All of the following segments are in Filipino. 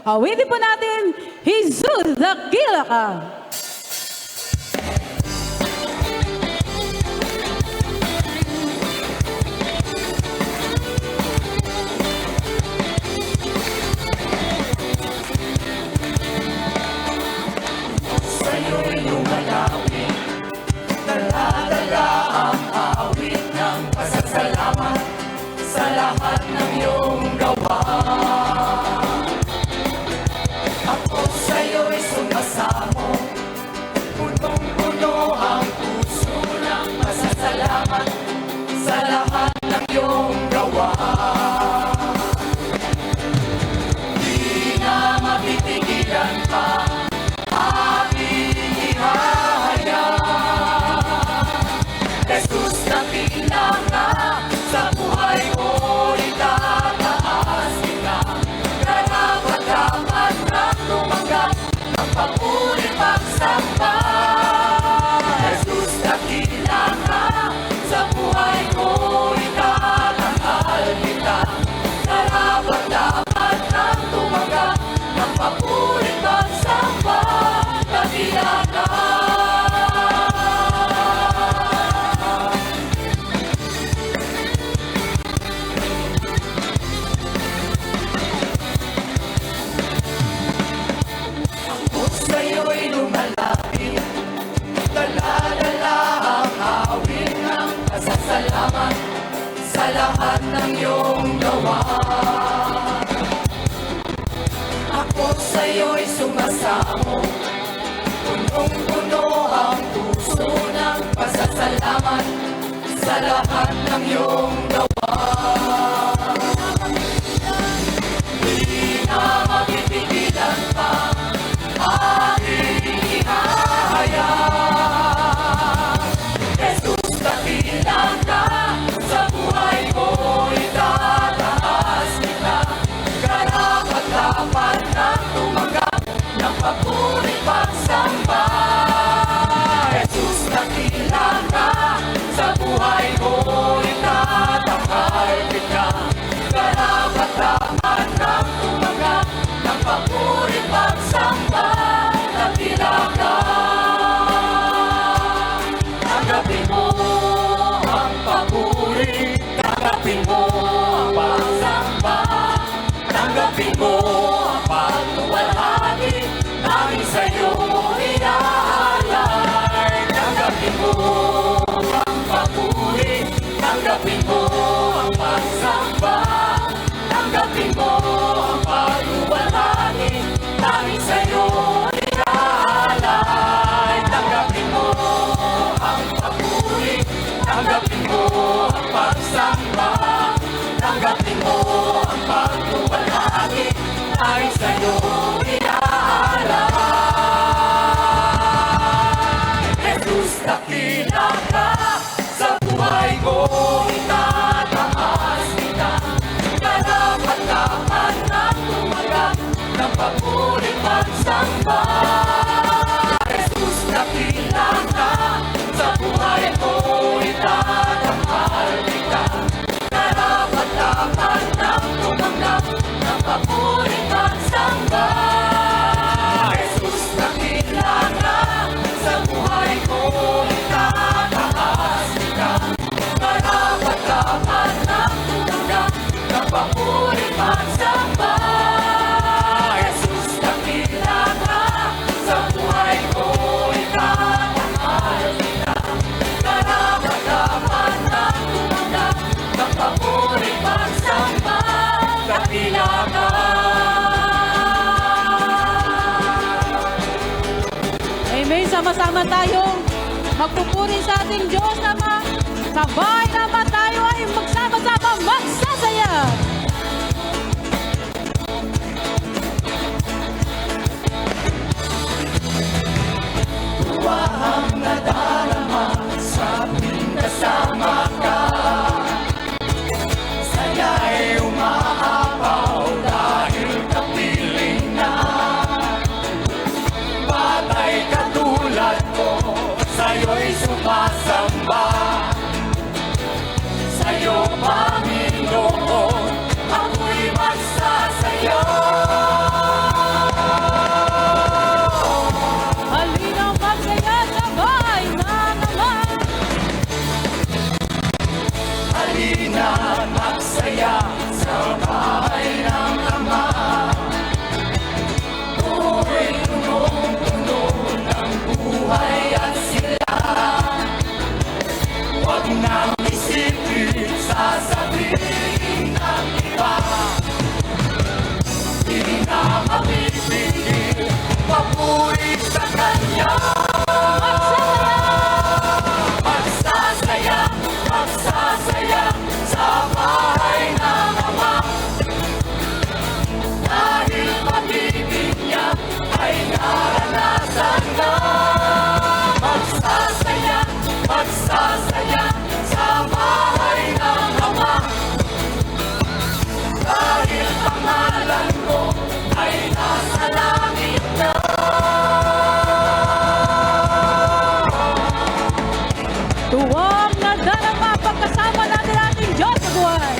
Awitin po natin, Jesus Dakila Ka. Sa'yo'y lumalawin, dala-dala ang awit ng pasasalamat sa lahat ng iyong gawa. Ako sa'yo'y sumasamo, punong-puno ang puso ng pasasalamat sa lahat ng iyong gawa. Di na mapitigilan pa Jesus, dakila ka sa buhay ko, itataas kita. Karapat-dapat kang tumanggap ng papuri pagsamba. Jesus, dakila ka sa buhay ko, itatanghal kita. Karapat-dapat kang tumanggap ng papuri pagsamba. Dakila ka. Sa'yo'y lumalapit, dala-dala ang awit ng pasasalamat sa lahat ng iyong gawa. Ako sa'yo'y sumasamo, punong-puno ang puso ng pasasalamat sa lahat ng iyong gawa. Di na mapipigilan pa aking ihahaya. Jesus, dakila ka sa buhay ko, itataas kita. Karapat-dapat kang tumanggap ng papuri pagsamba. Jesus, dakila ka sa buhay ko, itatanghal kita. Karapat-dapat kang tumanggap ng papuri pagsamba. Dakila ka. Tanggapin mo ang papuri, tanggapin mo ang pagsamba, tanggapin mo ang pagluwalhati, namin sa'yo inaalay. Tanggapin mo ang papuri, tanggapin mo ang pagsamba, tanggapin mo ang pagluwalhati, namin sa'yo inaalay. Tanggapin mo ang papuri, tanggapin mo ang pagsamba, tanggapin mo ang pagluwalhati, ay sa'yo inaalay. Jesus, dakila ka sa buhay ko, itataas kita. Karapat-dapat kang tumanggap ng papuri pagsamba. Jesus, dakila ka sa buhay ko, itatanghal kita. Karapat-dapat kang tumanggap ng papuri pagsamba. Jesus, dakila ka sa buhay ko, itataas kita. Karapat-dapat kang tumanggap ng papuri pagsamba. Jesus, dakila ka sa buhay ko, itatanghal kita. Karapat-dapat kang tumanggap ng papuri pagsamba. Dakila ka. Amen. Sama-sama tayong magpupuri sa ating Diyos Ama. Sabay naman tayo ay magsama-sama magsasaya. Tuwa ang nadarama sa tuwing kasama ka. Saya'y umaapaw dahil kapiling na. Patay katulad ko, sa'yo'y sumasamba. Sa na mapipigil, papuri sa Kanya. Magsasaya, magsasaya sa bahay ng Ama. Dahil pag-ibig niya ay naranasan na. Magsasaya, magsasaya sa bahay ng Ama. Dahil pangalan mo ay nasa langit na. Tuwang nadarama pagkasama natin ating Diyos sa buhay.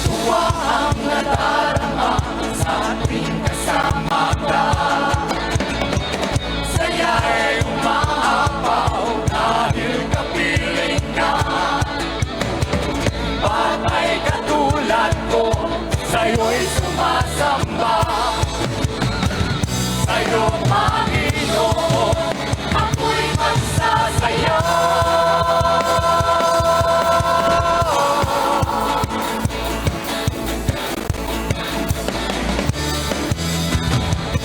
Tuwa ang nadarama sa ating kasama ka. Saya'y umahapaw dahil kapiling ka. Patay katulad ko, sa'yo'y sumasamba. Sa'yo, Panginoon, ako'y magsasaya.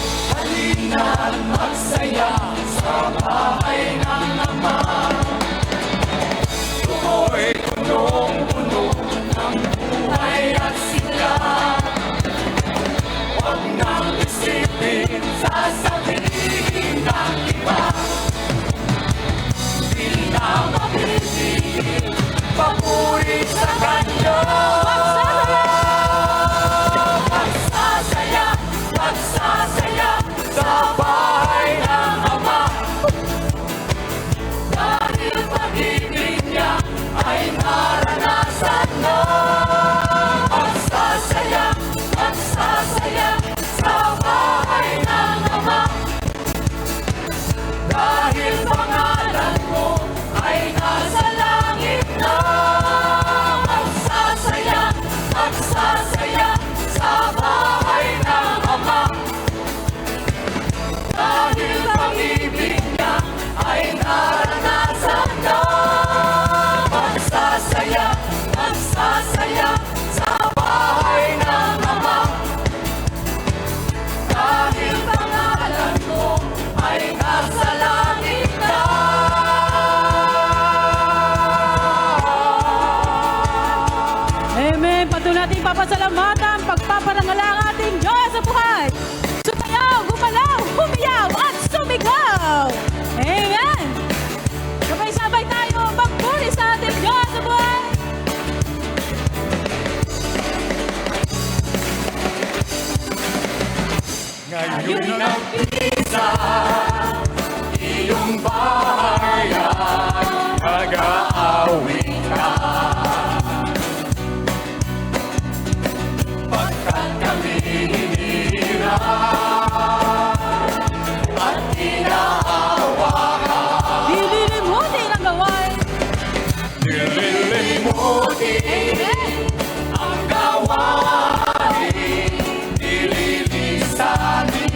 Halina't magsaya sa bahay ng Ama. Tuko'y punong-puno ng buhay at sigla. Huwag nang isipin, sasabihin ng iba. Di na mapipigil, papuri sa Kanya. Magsasaya, magsasaya sa bahay ng Ama. Dahil pag-ibig niya ay naranasan na. Magsasaya, magsasaya sa bahay ng Ama. Dahil pangalan mo ay nasa langit na. Magsasaya, magsasaya sa bahay ng Ama. Dahil pag-ibig niya ay naranasan na. Magsasaya, magsasaya sa bahay ng Ama. Dahil pangalan mo ay nasa langit na. Amen. Patuloy natin papasalamatan, pagpaparangal ang ating Diyos sa buhay. Sumayaw, gumalaw, humiyaw, at sumigaw. Amen. Sabay-sabay tayo magpuri sa ating Diyos sa buhay. Ngayon ang isa, iyong bahayan, mag-aawit ka. Pagkat kami hinirang at inaawa ka. Dililimutin ang gawain. Nililimutin ang gawain, nililisanin.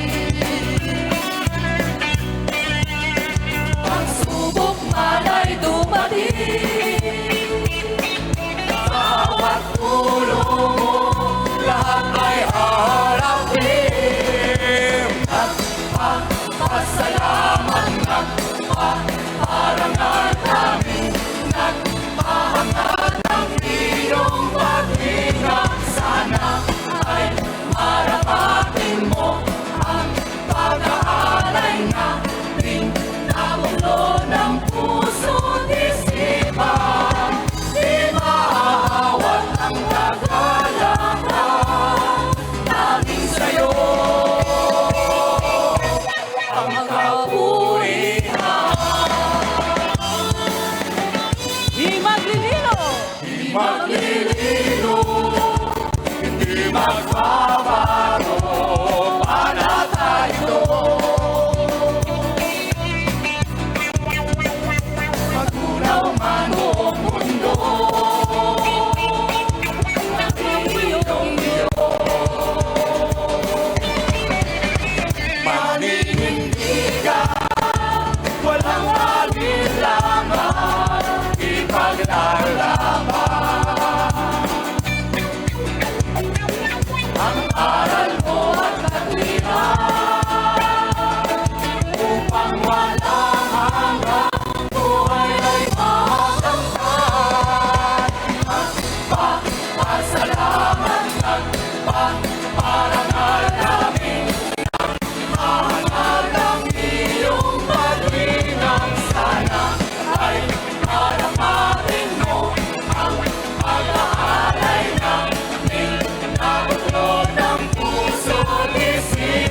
Pagsubok man ay dumating, bawat tulong mo, lahat ay harapin. Nagpapasalamat, nagpaparangal kami, nagpahangat ng iyong pag-ingat. Sana ay marapatin mo ang pag-aalay na namulo ng puso't isipan.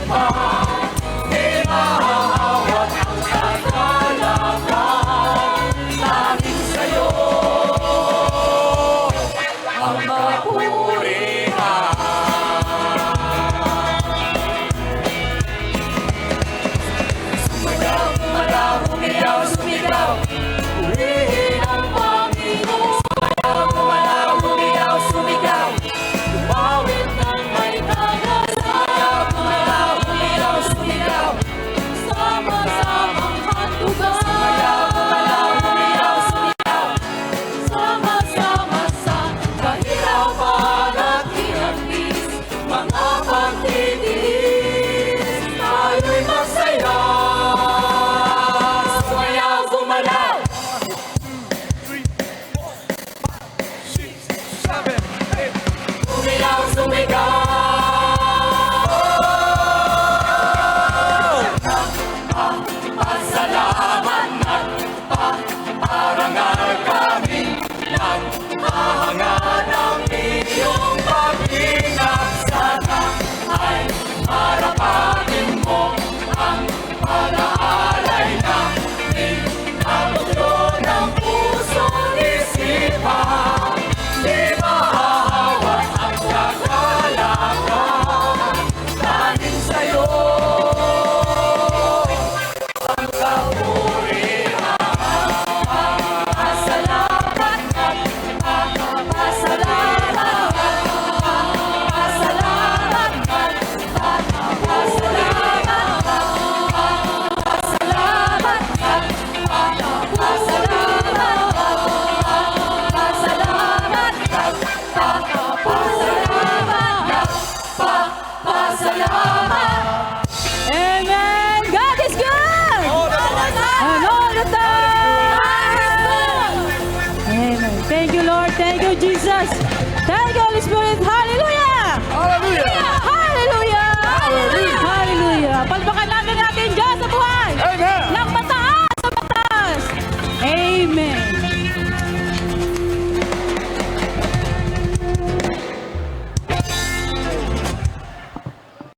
pa. Di mahahawat ang kagalakan. Tanging sa'yo ang mapurihan. Sumayaw, gumalaw, humiyaw, sumigaw, purihin ang Panginoon. Sumayaw, gumalaw, humiyaw, sumigaw, lumawit ng may tagal. Sumayaw, gumalaw, humiyaw, sumigaw, sama-samang handugan. Sumayaw, gumalaw, humiyaw, sumigaw, sama-sama sa kahirapan at hinagpis, mga pagtitiis, tayo'y masaya. Sumayaw, gumalaw, humiyaw, sumigaw. Pasalamat at parangal kami, naghahangan ang iyong pag-ingat. Sana ay marapatin mo ang pag-aalay na inabulo ng puso't isipan. Di mahahawat ang kagalakan, tanging sa'yo ang kapurihan. Pasalamat at pasalamat, pasalamat at pasalamat, pasalamat at pasalamat, pasalamat at pasalamat. Amen! God is good! And all the time! Amen. Thank you, Lord. Thank you, Jesus. Thank you, Holy Spirit. Hallelujah!